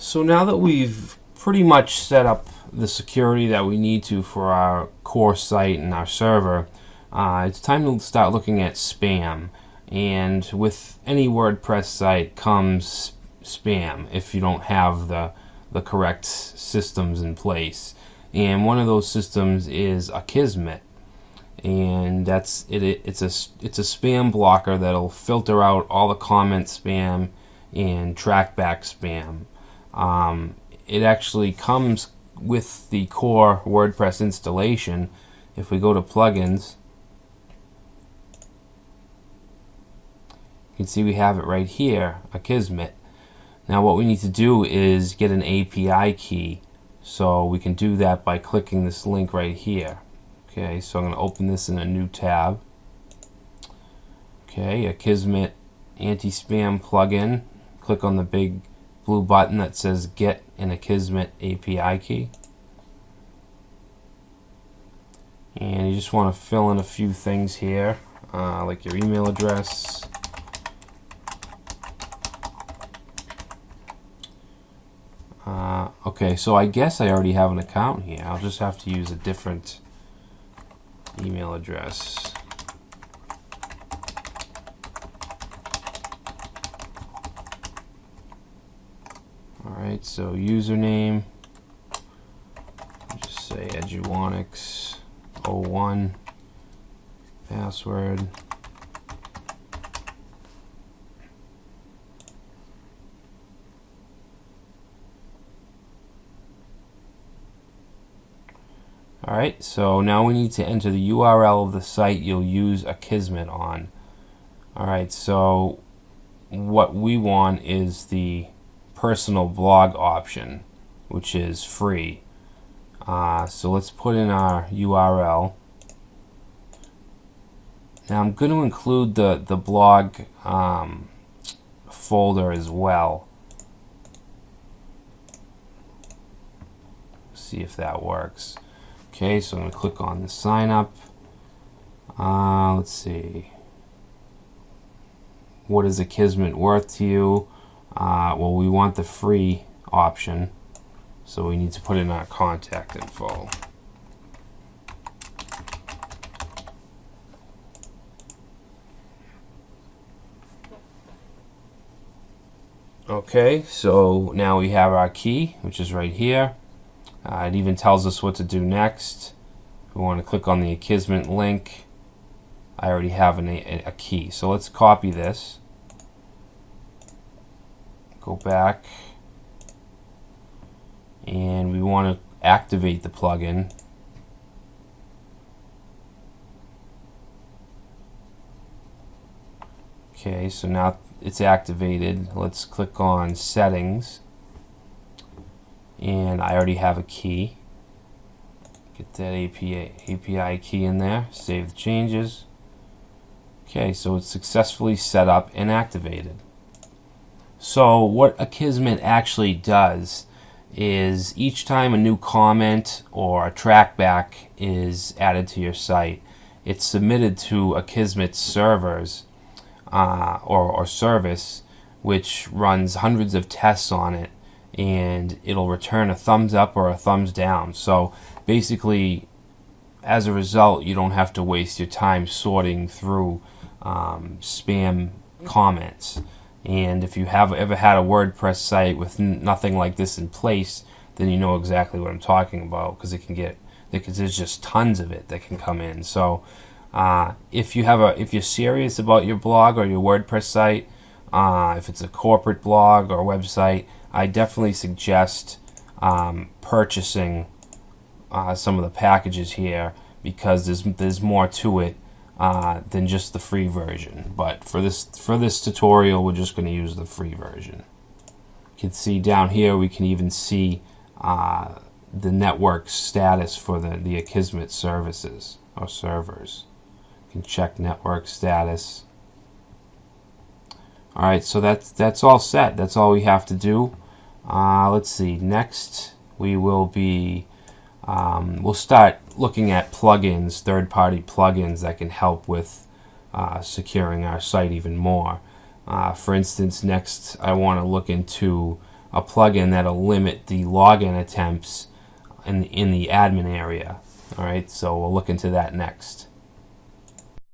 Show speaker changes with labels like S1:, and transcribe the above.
S1: So now that we've pretty much set up the security that we need to for our core site and our server, it's time to start looking at spam. And with any WordPress site comes spam if you don't have the correct systems in place. And one of those systems is Akismet, and that's it. It's a spam blocker that'll filter out all the comment spam and track back spam. It actually comes with the core WordPress installation. If we go to plugins, you can see we have it right here, Akismet. Now what we need to do is get an API key, so we can do that by clicking this link right here. Okay, so I'm going to open this in a new tab. Okay, Akismet anti-spam plugin. Click on the big blue button that says Get an Akismet API key. And you just want to fill in a few things here, like your email address. Okay, so I guess I already have an account here. I'll just have to use a different email address. Alright, so username, just say Eduonix 01, password. Alright, so now we need to enter the URL of the site you'll use Akismet on. Alright, so what we want is the personal blog option, which is free. So let's put in our URL. Now I'm going to include the blog folder as well. See if that works. Okay, so I'm going to click on the sign up. Let's see. What is Akismet worth to you? Well, we want the free option, so we need to put in our contact info. Okay, so now we have our key, which is right here. It even tells us what to do next. We want to click on the Akismet link. I already have a key, so let's copy this. Go back, and we want to activate the plugin. Okay, so now it's activated. Let's click on settings, and I already have a key. Get that API key in there, save the changes. Okay, so it's successfully set up and activated. So what Akismet actually does is each time a new comment or a trackback is added to your site, it's submitted to Akismet's servers or service, which runs hundreds of tests on it, and it'll return a thumbs up or a thumbs down. So basically, as a result, you don't have to waste your time sorting through spam comments. And if you have ever had a WordPress site with nothing like this in place, then you know exactly what I'm talking about, because there's just tons of it that can come in. So if you're serious about your blog or your WordPress site, if it's a corporate blog or website, I definitely suggest purchasing some of the packages here, because there's more to it than just the free version. But for this tutorial, we're just going to use the free version. You can see down here, we can even see the network status for the Akismet services or servers. You can check network status. Alright, so that's all set. That's all we have to do. Let's see, next we will be we'll start looking at plugins, third-party plugins that can help with securing our site even more. For instance, next I want to look into a plugin that'll limit the login attempts in the admin area. All right, so we'll look into that next.